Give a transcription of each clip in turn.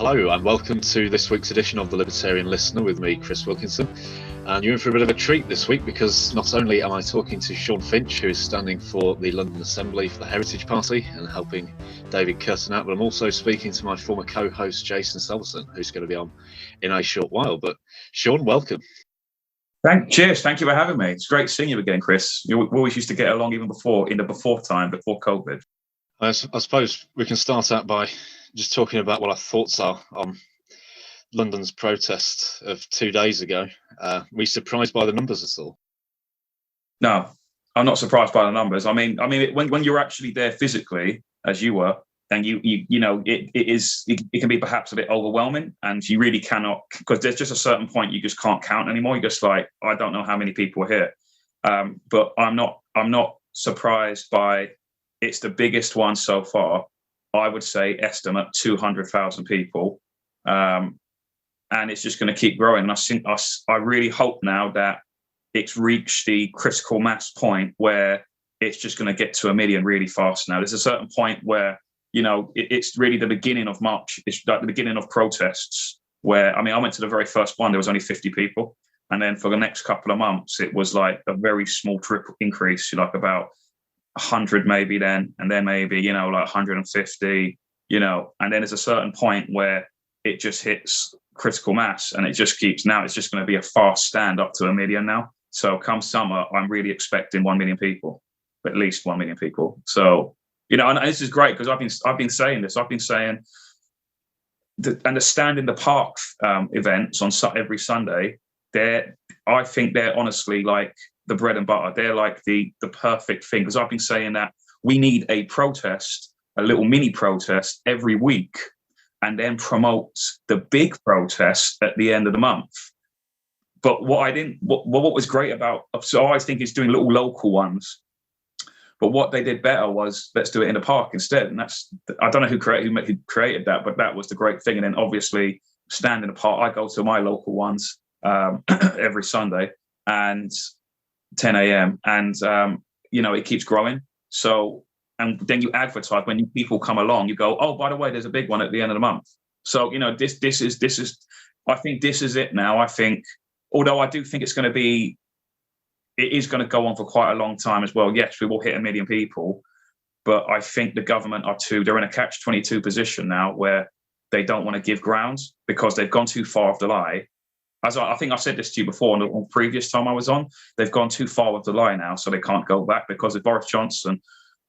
Hello and welcome to this week's edition of the Libertarian Listener with me, Chris Wilkinson. And you're in for a bit of a treat this week because not only am I talking to Sean Finch, who is standing for the London Assembly for the Heritage Party and helping David Curtin out, but I'm also speaking to my former co-host Jason Salvesen, who's going to be on in a short while. But Sean, welcome. Cheers. Thank you for having me. It's great seeing you again, Chris. We always used to get along even before COVID. I suppose we can start out by just talking about what our thoughts are on London's protest of 2 days ago. Were you surprised by the numbers at all? No, I'm not surprised by the numbers. I mean, when you're actually there physically, as you were, and you know, it can be perhaps a bit overwhelming, and you really cannot, because there's just a certain point you just can't count anymore. You're just like, I don't know how many people are here, but I'm not surprised by. It's the biggest one so far. I would say estimate 200,000 people, and it's just going to keep growing. And I really hope now that it's reached the critical mass point where it's just going to get to 1 million really fast. Now, there's a certain point where, you know, it's really the beginning of March. It's like the beginning of protests where, I mean, I went to the very first one, there was only 50 people. And then for the next couple of months, it was like a very small triple increase, like about 100 maybe then, and then maybe, you know, like 150, you know, and then there's a certain point where it just hits critical mass and it just keeps, now it's just going to be a fast stand up to 1 million now. So come summer, I'm really expecting 1 million people, at least 1 million people. So, you know, and this is great because I've been saying this. I've been saying and the stand in the park events on every Sunday, I think they're honestly like the bread and butter. They're like the perfect thing, because I've been saying that we need a protest, a little mini protest every week, and then promote the big protest at the end of the month. But what was great about, so I always think it's doing little local ones, but what they did better was let's do it in the park instead. And that's, I don't know who created that, but that was the great thing. And then obviously stand in the park. I go to my local ones every Sunday and 10 a.m. and you know, it keeps growing. So, and then you advertise when people come along, you go, oh, by the way, there's a big one at the end of the month. So, you know, this is I think this is it now. I think, although I do think it is going to go on for quite a long time as well. Yes, we will hit 1 million people, but I think the government they're in a catch-22 position now where they don't want to give grounds because they've gone too far off the lie. As I think I said this to you before on the previous time I was on, they've gone too far with the lie now, so they can't go back, because if Boris Johnson,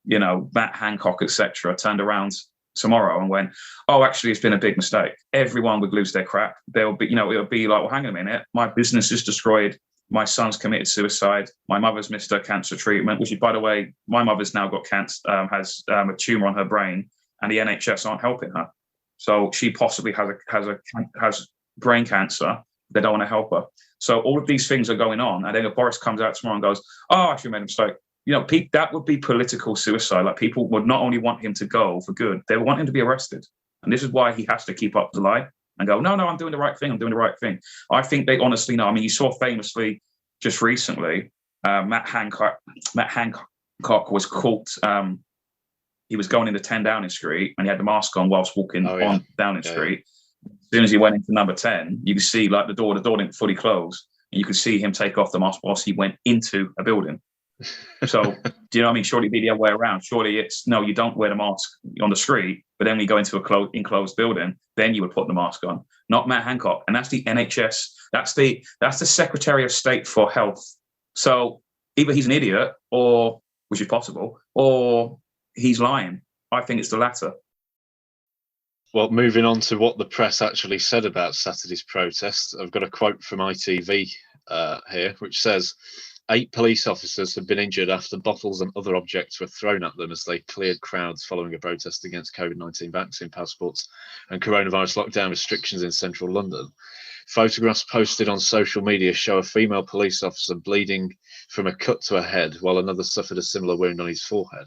you know, Matt Hancock, etc., turned around tomorrow and went, oh, actually, it's been a big mistake, everyone would lose their crap. They'll be, you know, it'll be like, well, hang on a minute, my business is destroyed, my son's committed suicide, my mother's missed her cancer treatment, which is, by the way, my mother's now got cancer, has a tumor on her brain, and the NHS aren't helping her. So she possibly has brain cancer. They don't want to help her. So all of these things are going on. And then if Boris comes out tomorrow and goes, oh, actually made a mistake, you know, that would be political suicide. Like, people would not only want him to go for good, they want him to be arrested. And this is why he has to keep up the lie and go, no, I'm doing the right thing. I'm doing the right thing. I think they honestly know. I mean, you saw famously just recently, Matt Hancock was caught. He was going into 10 Downing Street and he had the mask on whilst walking on Downing Street. As soon as he went into number 10, you could see like the door didn't fully close. And you could see him take off the mask whilst he went into a building. So, do you know what I mean? Surely it'd be the other way around. Surely it's, no, you don't wear the mask on the street, but then when you go into a enclosed building, then you would put the mask on. Not Matt Hancock. And that's the NHS. That's the Secretary of State for Health. So either he's an idiot, or, which is possible, or he's lying. I think it's the latter. Well, moving on to what the press actually said about Saturday's protest, I've got a quote from ITV here, which says 8 police officers have been injured after bottles and other objects were thrown at them as they cleared crowds following a protest against COVID-19 vaccine passports and coronavirus lockdown restrictions in central London. Photographs posted on social media show a female police officer bleeding from a cut to her head, while another suffered a similar wound on his forehead.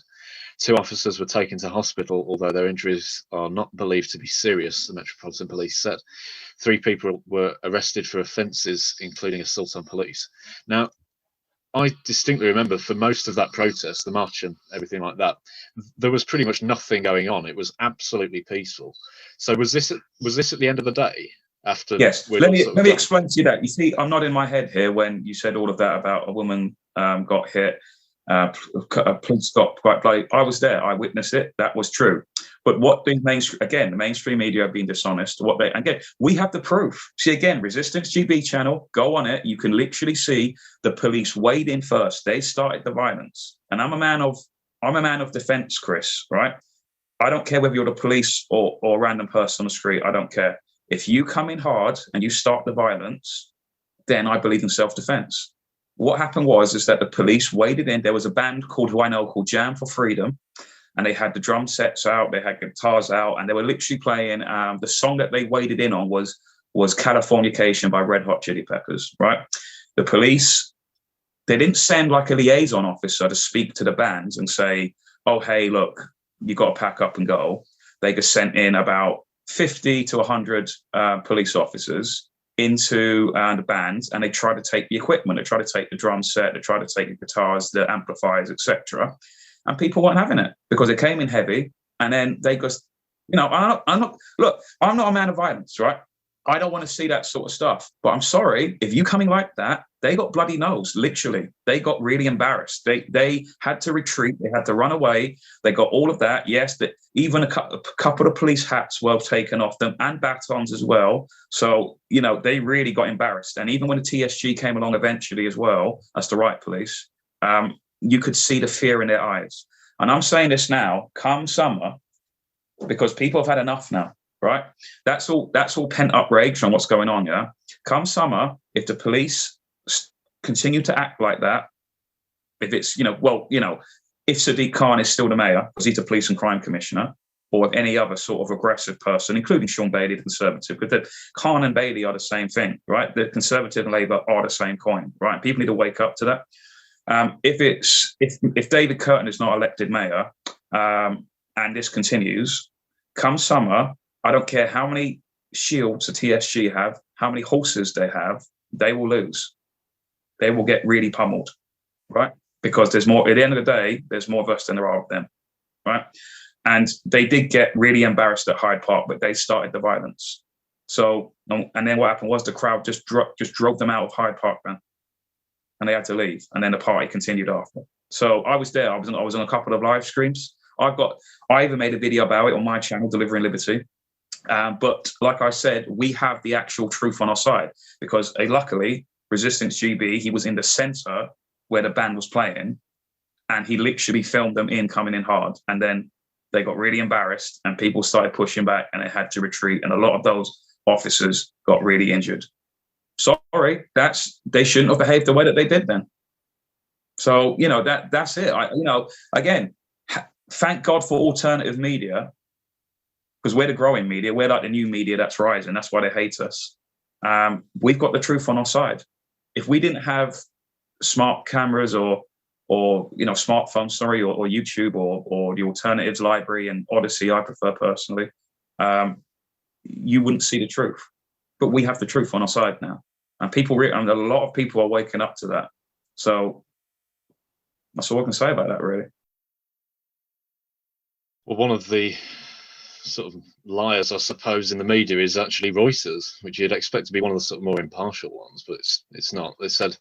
2 officers were taken to hospital, although their injuries are not believed to be serious, the Metropolitan Police said. 3 people were arrested for offences, including assault on police. Now, I distinctly remember for most of that protest, the march and everything like that, there was pretty much nothing going on. It was absolutely peaceful. So was this at the end of the day? After yes, let me explain to you that. You see, I'm not in my head here when you said all of that about a woman got hit. Police got quite bloody. I was there. I witnessed it. That was true. But what the mainstream media have been dishonest. We have the proof. See, again, Resistance GB channel. Go on it. You can literally see the police weighed in first. They started the violence. And I'm a man of defence, Chris. Right? I don't care whether you're the police or a random person on the street. I don't care. If you come in hard and you start the violence, then I believe in self-defence. What happened is that the police waded in. There was a band called Jam for Freedom, and they had the drum sets out, they had guitars out, and they were literally playing. The song that they waded in on was Californication by Red Hot Chili Peppers, right? The police, they didn't send like a liaison officer to speak to the bands and say, oh, hey, look, you got to pack up and go. They just sent in about 50 to 100 police officers into the bands, and they try to take the equipment, they try to take the drum set, they try to take the guitars, the amplifiers, etc. And people weren't having it because it came in heavy. And then they just, I'm not a man of violence, right? I don't want to see that sort of stuff. But I'm sorry, if you coming like that, they got bloody nose, literally. They got really embarrassed. They had to retreat. They had to run away. They got all of that. Yes, that even a couple of police hats were taken off them and batons as well. So, they really got embarrassed. And even when the TSG came along eventually as well, as the right police, you could see the fear in their eyes. And I'm saying this now, come summer, because people have had enough now. Right, that's all pent up rage from what's going on. Yeah, come summer, if the police continue to act like that, if it's if Sadiq Khan is still the mayor because he's the police and crime commissioner, or if any other sort of aggressive person, including Sean Bailey, the Conservative, because Khan and Bailey are the same thing, right? The Conservative and Labour are the same coin, right? People need to wake up to that. If David Curtin is not elected mayor, and this continues, come summer, I don't care how many shields the TSG have, how many horses they have, they will lose. They will get really pummeled, right? Because there's more, at the end of the day, there's more of us than there are of them, right? And they did get really embarrassed at Hyde Park, but they started the violence. So, and then what happened was the crowd just drove them out of Hyde Park, man. And they had to leave. And then the party continued after. So I was there. I was on a couple of live streams. I even made a video about it on my channel, Delivering Liberty. But like I said, we have the actual truth on our side because luckily, Resistance GB, he was in the center where the band was playing and he literally filmed them coming in hard. And then they got really embarrassed and people started pushing back and they had to retreat. And a lot of those officers got really injured. Sorry, they shouldn't have behaved the way that they did then. So, that's it. Again, thank God for alternative media. Because we're the growing media, we're like the new media that's rising. That's why they hate us. We've got the truth on our side. If we didn't have smart cameras or smartphones, or YouTube or the alternatives library and Odyssey, I prefer personally, you wouldn't see the truth. But we have the truth on our side now, and a lot of people are waking up to that. So that's all I can say about that, really. Well, one of the sort of liars, I suppose, in the media is actually Reuters, which you'd expect to be one of the sort of more impartial ones, but it's not. They said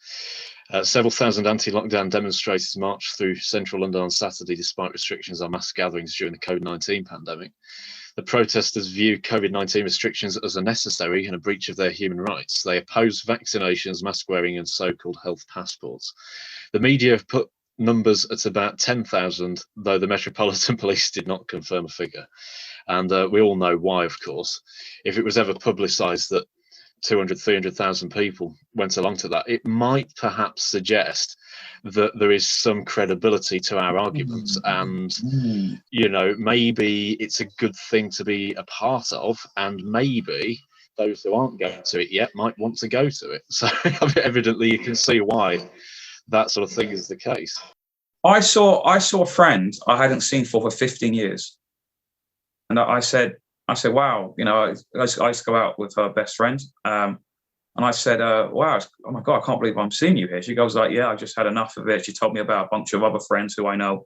several thousand anti-lockdown demonstrators marched through central London on Saturday despite restrictions on mass gatherings during the COVID-19 pandemic. The protesters view COVID-19 restrictions as unnecessary and a breach of their human rights. They oppose vaccinations, mask wearing and so-called health passports. The media have put numbers at about 10,000, though the Metropolitan Police did not confirm a figure. And we all know why, of course. If it was ever publicised that 200, 300,000 people went along to that, it might perhaps suggest that there is some credibility to our arguments, and maybe it's a good thing to be a part of, and maybe those who aren't going to it yet might want to go to it. So evidently you can see why that sort of thing is the case. I saw a friend I hadn't seen for 15 years, and I said, wow, I used to go out with her best friend, and I said, wow, oh my God, I can't believe I'm seeing you here. She goes like, yeah, I just had enough of it. She told me about a bunch of other friends who I know,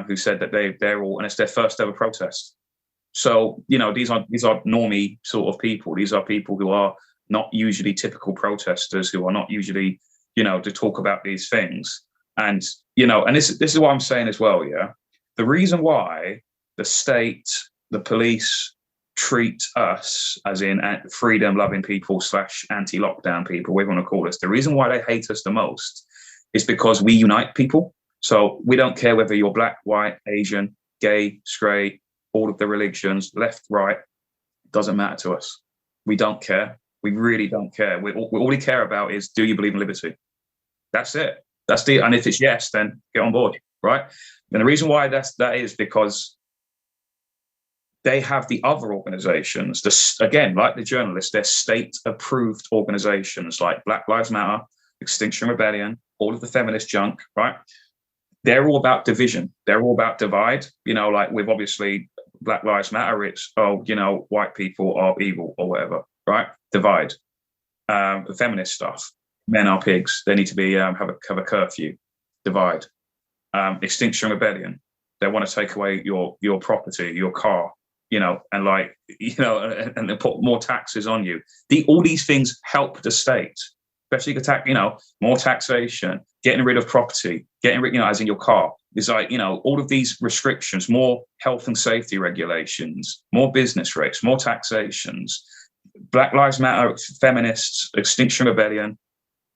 who said that they're all, and it's their first ever protest. So, these are normie sort of people. These are people who are not usually typical protesters, who are not usually, to talk about these things. And, and this is what I'm saying as well, yeah? The reason why the state, the police treat us, as in freedom-loving people / anti-lockdown people, whatever you want to call us, the reason why they hate us the most is because we unite people. So we don't care whether you're black, white, Asian, gay, straight, all of the religions, left, right, doesn't matter to us. We don't care. We really don't care. All we care about is, do you believe in liberty? That's it. And if it's yes, then get on board, right? And the reason why that is because they have the other organizations, again, like the journalists, they're state-approved organizations like Black Lives Matter, Extinction Rebellion, all of the feminist junk, right? They're all about division. They're all about divide. Like with obviously Black Lives Matter, it's, white people are evil or whatever, right? Divide. The feminist stuff, men are pigs. They need to be have a curfew. Divide. Extinction Rebellion. They want to take away your property, your car, and and they put more taxes on you. All these things help the state, especially more taxation, getting rid of property, getting rid, as in your car. It's like, all of these restrictions, more health and safety regulations, more business rates, more taxations. Black Lives Matter, feminists, Extinction Rebellion,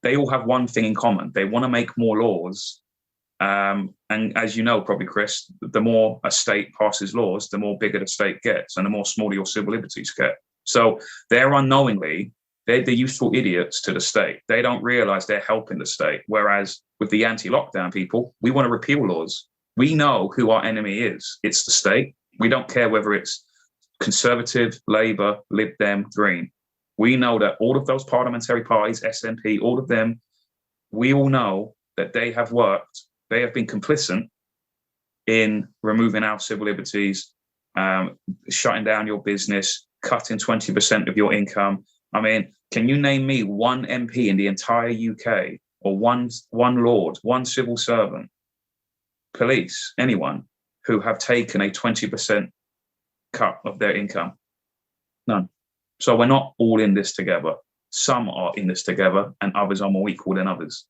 they all have one thing in common. They want to make more laws. And as you know, probably, Chris, the more a state passes laws, the more bigger the state gets and the more smaller your civil liberties get. So they're the useful idiots to the state. They don't realize they're helping the state. Whereas with the anti-lockdown people, we want to repeal laws. We know who our enemy is. It's the state. We don't care whether it's Conservative, Labour, Lib Dem, Green. We know that all of those parliamentary parties, SNP, all of them, we all know that they have been complicit in removing our civil liberties, shutting down your business, cutting 20% of your income. I mean, can you name me one MP in the entire UK, or one lord, one civil servant, police, anyone, who have taken a 20% cut of their income? None. So we're not all in this together. Some are in this together and others are more equal than others.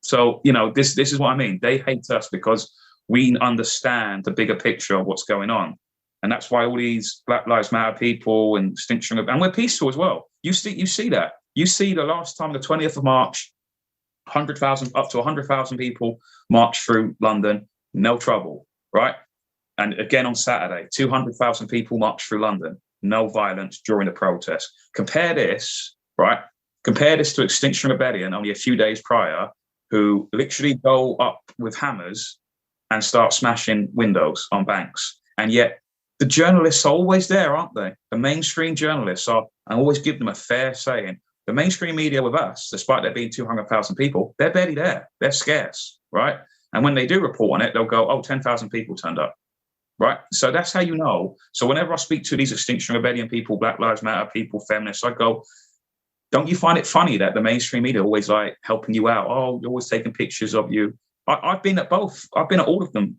So, this is what I mean. They hate us because we understand the bigger picture of what's going on. And that's why all these Black Lives Matter people and Extinction, and we're peaceful as well. You see that. You see the last time, the 20th of March, 100,000, up to 100,000 people marched through London, no trouble, right? And again on Saturday, 200,000 people marched through London, no violence during the protest. Compare this to Extinction Rebellion only a few days prior, who literally go up with hammers and start smashing windows on banks. And yet the journalists are always there, aren't they? The mainstream journalists are, I always give them a fair saying. The mainstream media with us, despite there being 200,000 people, they're barely there. They're scarce, right? And when they do report on it, they'll go, 10,000 people turned up, right? So that's how you know. So whenever I speak to these Extinction Rebellion people, Black Lives Matter people, feminists, I go, don't you find it funny that the mainstream media always like helping you out? Oh, you're always taking pictures of you. I've been at both. I've been at all of them,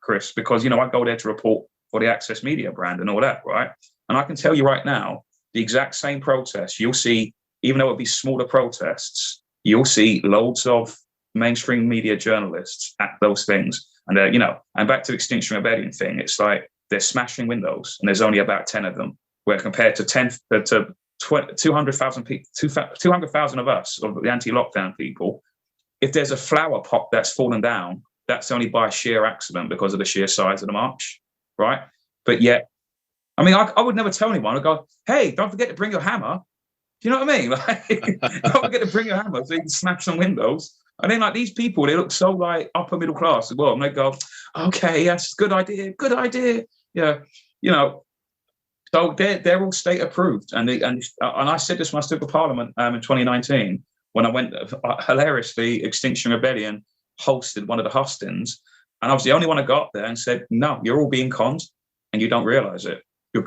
Chris, because, I go there to report for the Access Media brand and all that, right? And I can tell you right now, the exact same protests, you'll see, even though it'll be smaller protests, you'll see loads of mainstream media journalists at those things. And, and back to the Extinction Rebellion thing, it's like they're smashing windows and there's only about 10 of them, where compared to 200,000 people, 200,000 of us, of the anti-lockdown people, if there's a flower pot that's fallen down, that's only by sheer accident because of the sheer size of the march, right? But yet, I would never tell anyone. I'd go, hey, don't forget to bring your hammer. Do you know what I mean? Like, don't get to bring a hammer so you can smash some windows. And then like these people, they look so like upper middle class as well. And they go, okay, yes, good idea. Yeah, you know. So they're all state approved. And I said this when I stood for Parliament in 2019 when I went hilariously. Extinction Rebellion hosted one of the hustings, and I was the only one that got there and said, "No, you're all being conned, and you don't realize it.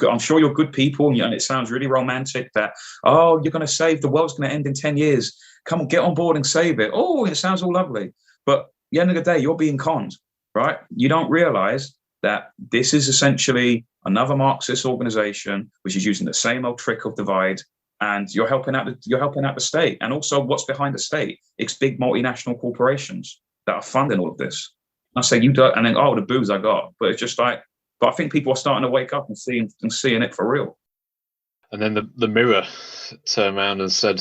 I'm sure you're good people, and it sounds really romantic that, oh, you're going to save the world's going to end in 10 years. Come on, get on board and save it. Oh, it sounds all lovely. But at the end of the day, you're being conned, right? You don't realize that this is essentially another Marxist organization which is using the same old trick of divide, and you're helping out the state. And also, what's behind the state? It's big multinational corporations that are funding all of this. I say you don't, and then the boos I got, but it's just like. But I think people are starting to wake up and seeing it for real. And then the Mirror turned around and said,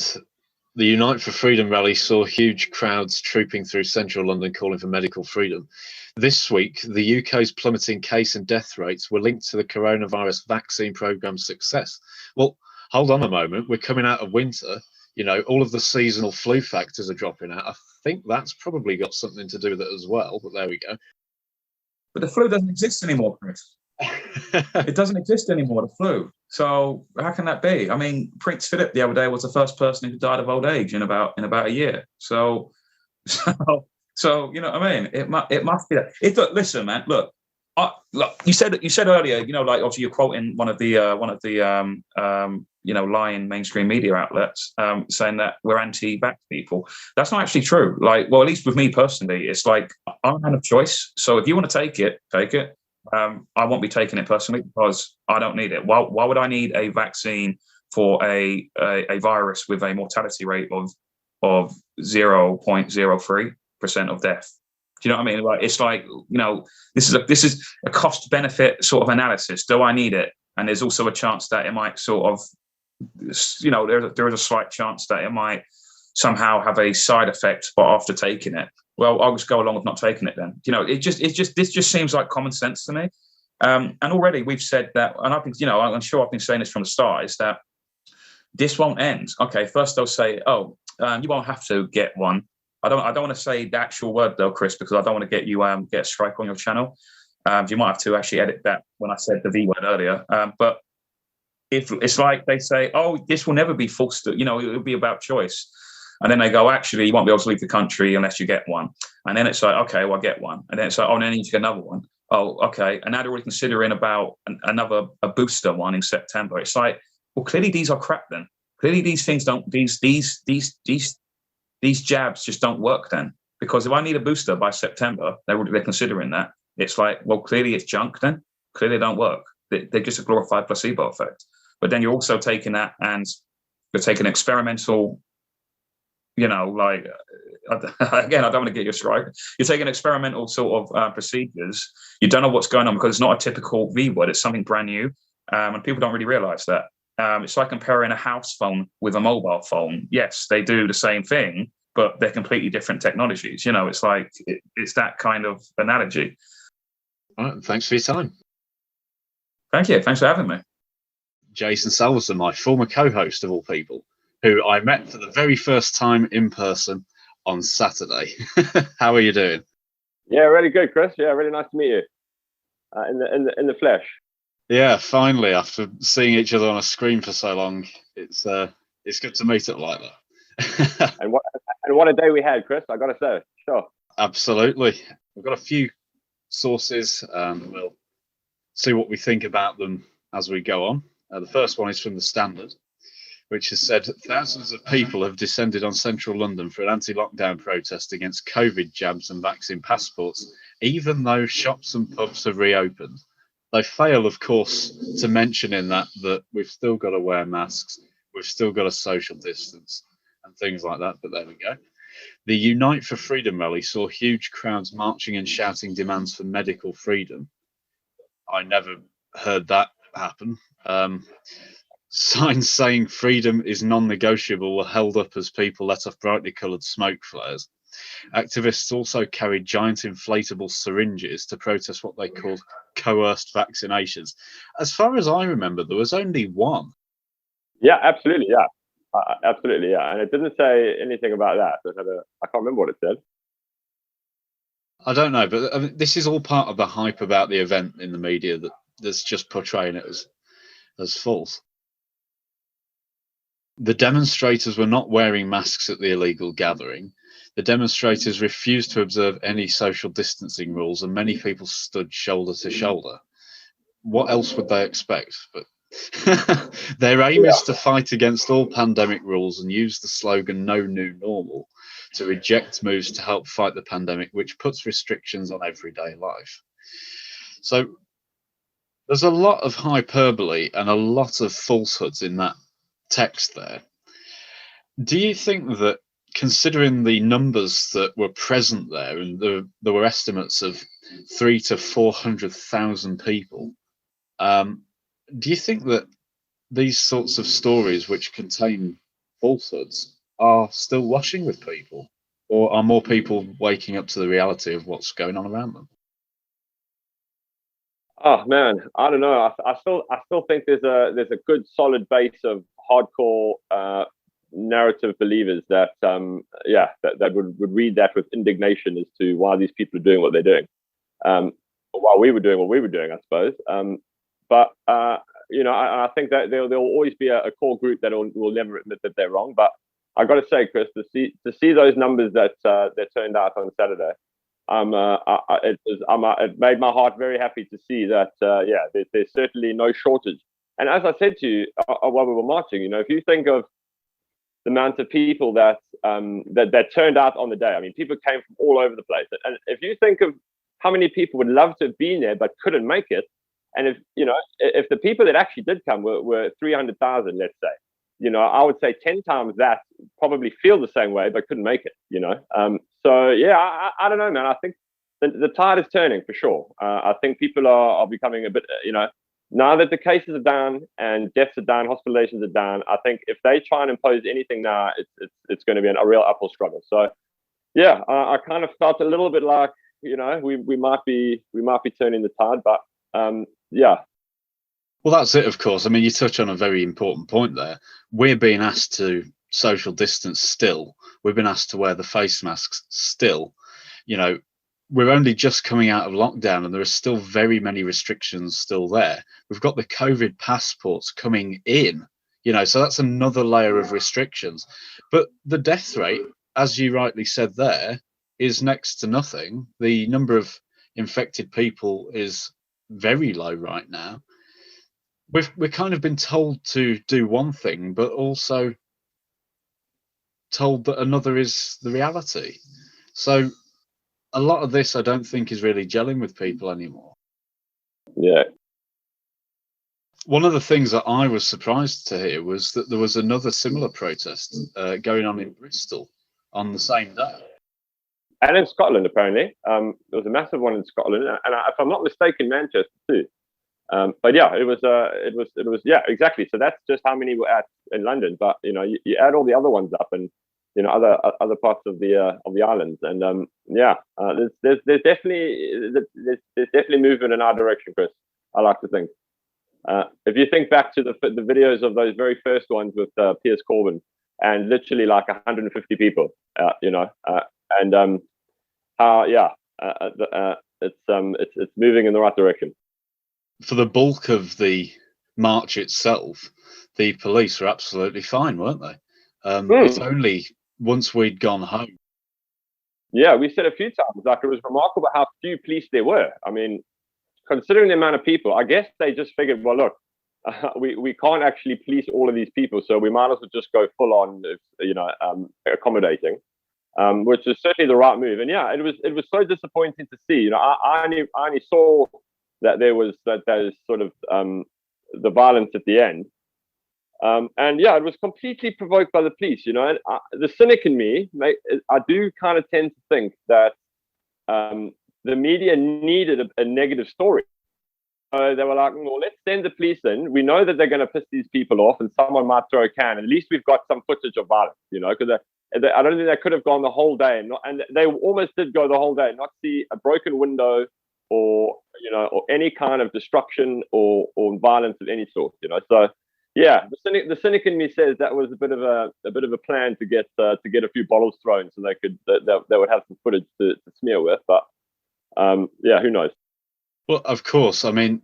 the Unite for Freedom rally saw huge crowds trooping through central London calling for medical freedom. This week, the UK's plummeting case and death rates were linked to the coronavirus vaccine programme's success. Well, hold on a moment. We're coming out of winter. All of the seasonal flu factors are dropping out. I think that's probably got something to do with it as well, but there we go. But the flu doesn't exist anymore, Chris. It doesn't exist anymore, the flu. So how can that be? I mean, Prince Philip the other day was the first person who died of old age in about a year. So you know what I mean? It must be that. Listen, man. Look, you said earlier. Like obviously you're quoting one of the lying mainstream media outlets saying that we're anti-vax people. That's not actually true. Like, well, at least with me personally, it's like I'm a man of choice. So if you want to take it, take it. I won't be taking it personally because I don't need it. Why would I need a vaccine for a virus with a mortality rate of 0.03% of death? Do you know what I mean? Like, it's like, this is a cost benefit sort of analysis. Do I need it? And there's also a chance that it might sort of, there is a slight chance that it might somehow have a side effect, but after taking it, well, I'll just go along with not taking it then. This just seems like common sense to me. And already we've said that, and I've been, I'm sure I've been saying this from the start, is that this won't end. Okay, first they'll say, you won't have to get one. I don't want to say the actual word though, Chris, because I don't want to get you get a strike on your channel. You might have to actually edit that when I said the V word earlier. But if it's like they say, this will never be forced to, it'll be about choice. And then they go, actually, you won't be able to leave the country unless you get one. And then it's like, okay, well, I get one. And then it's like, then you need to get another one. Oh, okay. And now they're already considering about a booster one in September. It's like, well, clearly these are crap then. Clearly these things don't, these jabs just don't work then. Because if I need a booster by September, they're considering that. It's like, well, clearly it's junk then. Clearly they don't work. They're just a glorified placebo effect. But then you're also taking that and you're taking experimental, again, I don't want to get you a strike. You're taking experimental sort of procedures. You don't know what's going on because it's not a typical V word. It's something brand new. And people don't really realize that. It's like comparing a house phone with a mobile phone. Yes, they do the same thing, but they're completely different technologies. It's like, it's that kind of analogy. All right, thanks for your time. Thank you. Thanks for having me. Jason Salvesen, my former co-host of all people, who I met for the very first time in person on Saturday. How are you doing? Yeah, really good, Chris. Yeah, really nice to meet you in the flesh. Yeah, finally, after seeing each other on a screen for so long, it's good to meet up like that. and what a day we had, Chris. I got to say, sure. Absolutely. We've got a few sources, and we'll see what we think about them as we go on. The first one is from the Standard, which has said thousands of people have descended on central London for an anti-lockdown protest against COVID jabs and vaccine passports, even though shops and pubs have reopened. They fail, of course, to mention in that we've still got to wear masks, we've still got to social distance and things like that, but there we go. The Unite for Freedom rally saw huge crowds marching and shouting demands for medical freedom. I never heard that happen. Signs saying freedom is non-negotiable were held up as people let off brightly coloured smoke flares. Activists also carried giant inflatable syringes to protest what they called coerced vaccinations. As far as I remember, there was only one. Yeah, absolutely. Yeah. Absolutely, yeah. And it didn't say anything about that. I can't remember what it said. I don't know, but I mean, this is all part of the hype about the event in the media that's just portraying it as false. The demonstrators were not wearing masks at the illegal gathering. The demonstrators refused to observe any social distancing rules, and many people stood shoulder to shoulder. What else would they expect? But their aim is to fight against all pandemic rules and use the slogan "No New Normal" to reject moves to help fight the pandemic, which puts restrictions on everyday life. So there's a lot of hyperbole and a lot of falsehoods in that text there. Do you think that, considering the numbers that were present there, and there were estimates of 300,000 to 400,000 people, do you think that these sorts of stories, which contain falsehoods, are still washing with people, or are more people waking up to the reality of what's going on around them? Oh man, I don't know. I still think there's a good solid base of hardcore narrative believers that that would read that with indignation as to why these people are doing what they're doing, or why we were doing what we were doing, I suppose. But I think that there will always be a core group that will never admit that they're wrong. But I got to say, Chris, to see those numbers that turned out on Saturday, it made my heart very happy to see that. There's certainly no shortage. And as I said to you while we were marching, if you think of the amount of people that turned out on the day, I mean, people came from all over the place. And if you think of how many people would love to have been there but couldn't make it, and if the people that actually did come were 300,000, let's say, I would say 10 times that probably feel the same way but couldn't make it. I don't know, man. I think the tide is turning for sure. I think people are becoming a bit, now that the cases are down and deaths are down, hospitalizations are down. I think if they try and impose anything now, it's going to be a real uphill struggle. So, yeah, I kind of felt a little bit like, we might be turning the tide, but yeah. Well, that's it, of course. I mean, you touch on a very important point there. We're being asked to social distance still. We've been asked to wear the face masks still. We're only just coming out of lockdown and there are still very many restrictions still there. We've got the COVID passports coming in, so that's another layer of restrictions. But the death rate, as you rightly said there, is next to nothing. The number of infected people is very low right now. We've kind of been told to do one thing, but also told that another is the reality. So a lot of this, I don't think, is really gelling with people anymore. Yeah. One of the things that I was surprised to hear was that there was another similar protest going on in Bristol on the same day. And in Scotland, apparently. There was a massive one in Scotland, and if I'm not mistaken, Manchester too. But yeah, it was yeah, exactly. So that's just how many were at in London. But you add all the other ones up, and other parts of the islands, and there's definitely movement in our direction, Chris. I like to think. If you think back to the videos of those very first ones with Piers Corbyn, and literally like 150 people, it's moving in the right direction. For the bulk of the march itself, the police were absolutely fine, weren't they? It's only once we'd gone home. Yeah, we said a few times, like, it was remarkable how few police there were. I mean, considering the amount of people, I guess they just figured, well, look, we can't actually police all of these people, so we might as well just go full on, accommodating, which is certainly the right move. And yeah, it was so disappointing to see. I only saw that there was sort of the violence at the end. And yeah, it was completely provoked by the police. The cynic in me, I do kind of tend to think that the media needed a negative story. So they were like, well, let's send the police in. We know that they're going to piss these people off, and someone might throw a can. At least we've got some footage of violence, because I don't think they could have gone the whole day, and they almost did go the whole day, not see a broken window or any kind of destruction or violence of any sort. So Yeah, the cynic in me says that was a bit of a plan to get a few bottles thrown so they would have some footage to smear with. But yeah, who knows? Well, of course, I mean,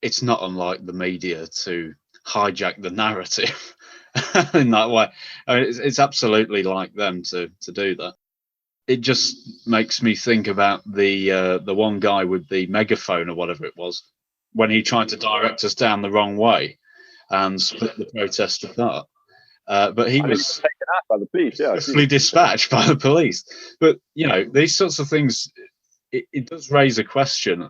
it's not unlike the media to hijack the narrative in that way. I mean, it's absolutely like them to do that. It just makes me think about the one guy with the megaphone or whatever it was, when he tried to direct us down the wrong way and split the protest apart. But he was taken out by the police, swiftly dispatched by the police. But, you know, these sorts of things, it does raise a question.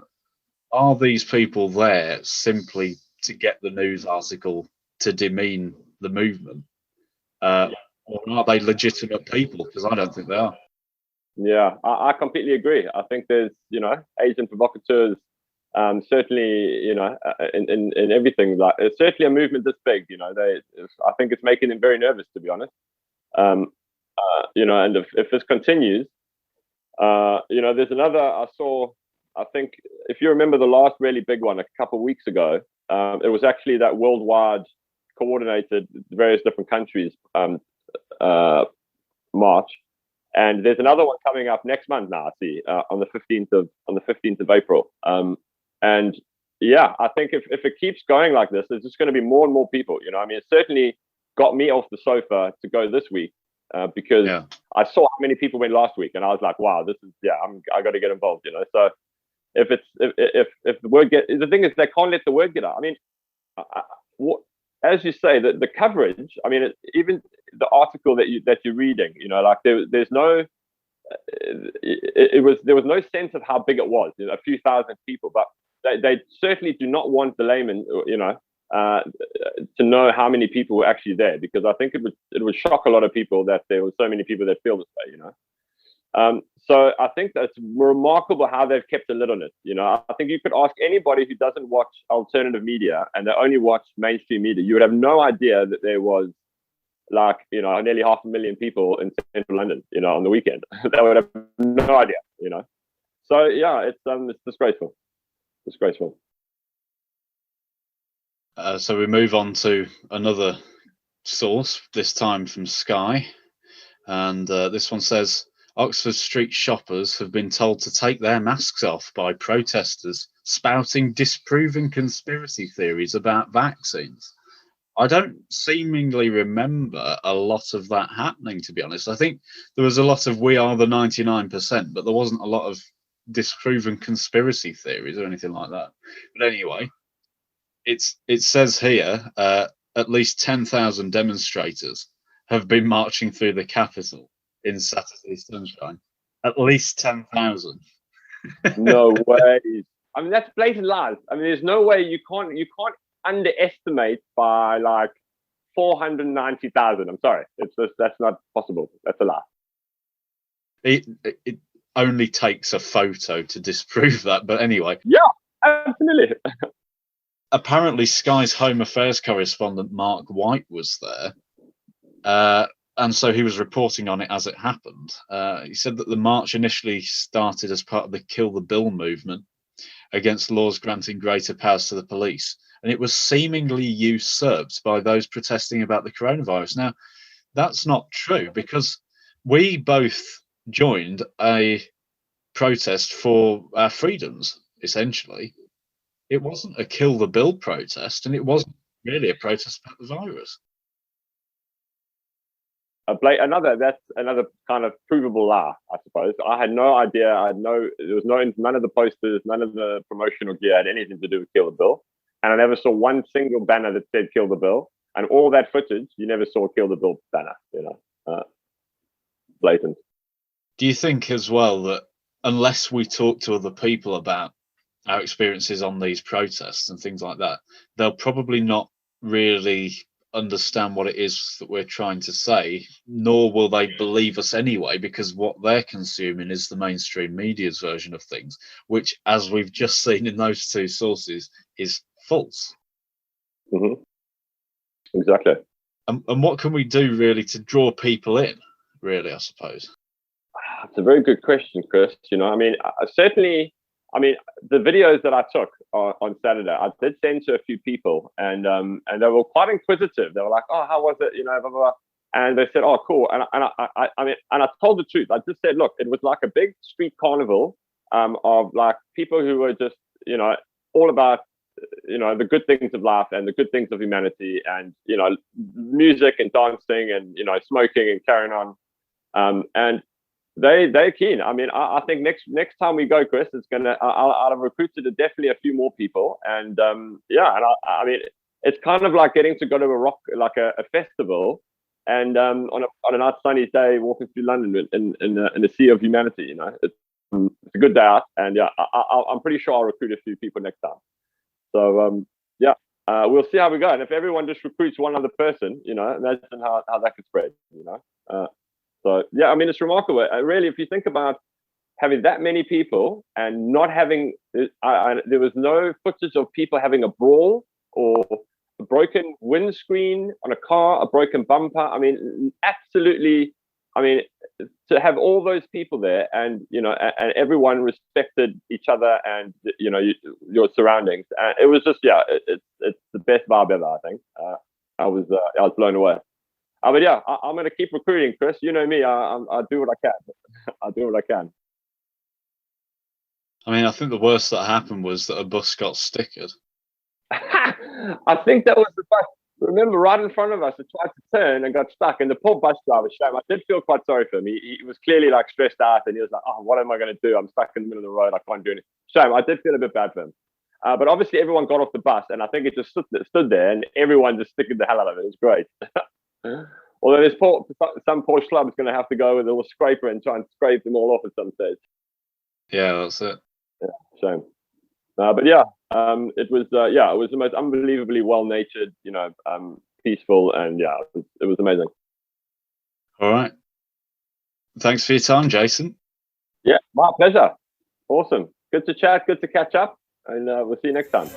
Are these people there simply to get the news article to demean the movement? Or are they legitimate people? Because I don't think they are. Yeah, I completely agree. I think there's, agent provocateurs, certainly, in everything. Like, it's certainly a movement this big. I think it's making them very nervous, to be honest. And if this continues, there's another. I think if you remember the last really big one a couple of weeks ago, it was actually that worldwide coordinated various different countries march. And there's another one coming up next month now, I see, on the 15th of April. And yeah, I think if it keeps going like this, there's just going to be more and more people. I mean, it certainly got me off the sofa to go this week because I saw how many people went last week, and I was like, wow, this is I got to get involved. So if the word the thing is, they can't let the word get out. I mean, as you say, the coverage. I mean, even the article that you're reading, like there's no, there was no sense of how big it was. A few thousand people, but they certainly do not want the layman, to know how many people were actually there, because I think it would shock a lot of people that there were so many people that feel this way. So I think that's remarkable how they've kept a lid on it. I think you could ask anybody who doesn't watch alternative media and they only watch mainstream media, you would have no idea that there was nearly 500,000 people in central London, on the weekend. They would have no idea, So yeah, it's disgraceful. Disgraceful. So we move on to another source, this time from Sky. And this one says, Oxford Street shoppers have been told to take their masks off by protesters spouting disproving conspiracy theories about vaccines. I don't seemingly remember a lot of that happening, to be honest. I think there was a lot of "we are the 99%," but there wasn't a lot of disproven conspiracy theories or anything like that. But anyway, it says here at least 10,000 demonstrators have been marching through the capital in Saturday sunshine. At least 10,000. No way. I mean, that's blatant lies. I mean, there's no way you can't underestimate by like 490,000. I'm sorry, that's not possible. That's a lie. It only takes a photo to disprove that. But anyway, yeah, absolutely. Apparently, Sky's Home Affairs correspondent Mark White was there, and so he was reporting on it as it happened. He said that the march initially started as part of the Kill the Bill movement against laws granting greater powers to the police, and it was seemingly usurped by those protesting about the coronavirus. Now, that's not true, because we both joined a protest for our freedoms, essentially. It wasn't a Kill the Bill protest, and it wasn't really a protest about the virus. That's another kind of provable lie, I suppose. I had no idea. There was none of the posters, none of the promotional gear had anything to do with Kill the Bill. And I never saw one single banner that said Kill the Bill. And all that footage, you never saw Kill the Bill banner, blatant. Do you think as well that unless we talk to other people about our experiences on these protests and things like that, they'll probably not really understand what it is that we're trying to say, nor will they believe us anyway, because what they're consuming is the mainstream media's version of things, which, as we've just seen in those two sources, is false. Mm-hmm. Exactly. And what can we do really to draw people in, really, I suppose? It's a very good question, Chris. I mean, certainly I mean, the videos that I took on Saturday, I did send to a few people, and they were quite inquisitive. They were like, "Oh, how was it?" You know, blah, blah, blah. And they said, "Oh, cool." And I told the truth. I just said, "Look, it was like a big street carnival of like people who were just, you know, all about, you know, the good things of life and the good things of humanity, and, you know, music and dancing and, you know, smoking and carrying on." And they're keen. I mean, I think next time we go, Chris, it's gonna. I'll have recruited definitely a few more people, and yeah, and I mean, it's kind of like getting to go to a festival, and on a nice sunny day, walking through London in the sea of humanity. You know, it's a good day out, and yeah, I'm pretty sure I'll recruit a few people next time. So yeah, we'll see how we go, and if everyone just recruits one other person, you know, imagine how that could spread. You know. So yeah, I mean, it's remarkable. Really, if you think about having that many people and not having, there was no footage of people having a brawl or a broken windscreen on a car, a broken bumper. I mean, absolutely. I mean, to have all those people there, and, you know, and everyone respected each other, and, you know, your surroundings. And it was just, yeah, it's the best vibe ever. I think I was blown away. But yeah, I'm going to keep recruiting, Chris. You know me. I do what I can. I do what I can. I mean, I think the worst that happened was that a bus got stickered. I think that was the bus. Remember, right in front of us, it tried to turn and got stuck. And the poor bus driver, shame. I did feel quite sorry for him. He was clearly like stressed out, and he was like, "Oh, what am I going to do? I'm stuck in the middle of the road. I can't do anything." Shame. I did feel a bit bad for him. But obviously, everyone got off the bus, and I think it just stood there, and everyone just stickered the hell out of it. It was great. Although some poor schlub is going to have to go with a little scraper and try and scrape them all off at some stage. Yeah, that's it. Yeah, shame. But yeah, it was the most unbelievably well-natured, you know, peaceful, and yeah, it was amazing. All right. Thanks for your time, Jason. Yeah, my pleasure. Awesome. Good to chat. Good to catch up, and we'll see you next time.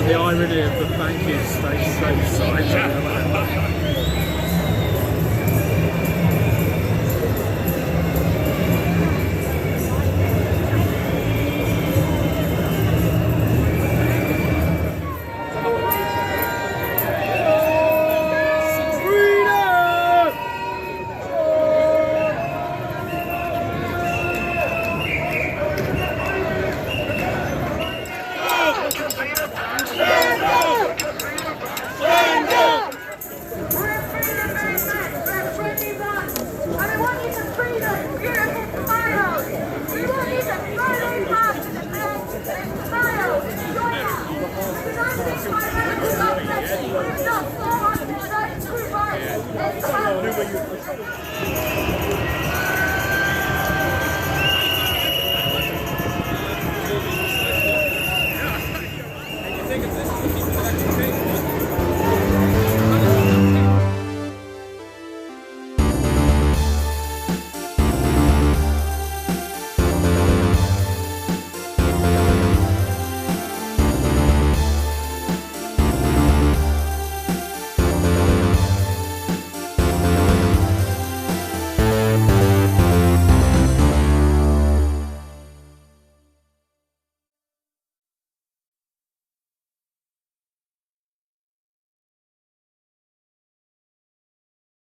The irony of the bank is they so sides.